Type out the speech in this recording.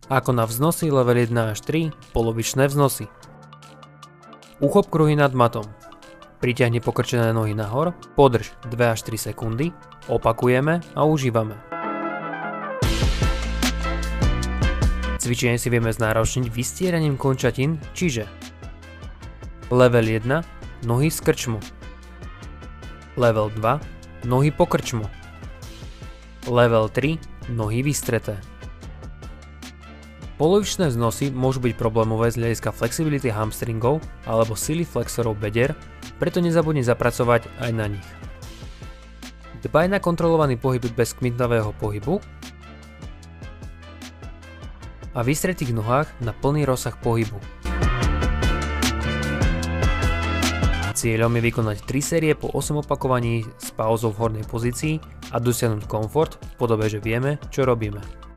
Ako na vznosy level 1 až 3, polovičné vznosy. Uchop kruhy nad matom. Pritiahni pokrčené nohy nahor, podrž 2 až 3 sekundy, opakujeme a užívame. Cvičenie si vieme znáročniť vystieraním končatín, čiže level 1, nohy z krčmu. Level 2, nohy po krčmu. Level 3, nohy vystreté. Polovičné vznosy môžu byť problémové z hľadiska flexibility hamstringov alebo sily flexorov bedier, preto nezabudni zapracovať aj na nich. Dbaj na kontrolovaný pohyb bez kmitnavého pohybu a vystretých nohách na plný rozsah pohybu. Cieľom je vykonať 3 série po 8 opakovaní s pauzou v hornej pozícii a dosiahnuť komfort v podobe, že vieme, čo robíme.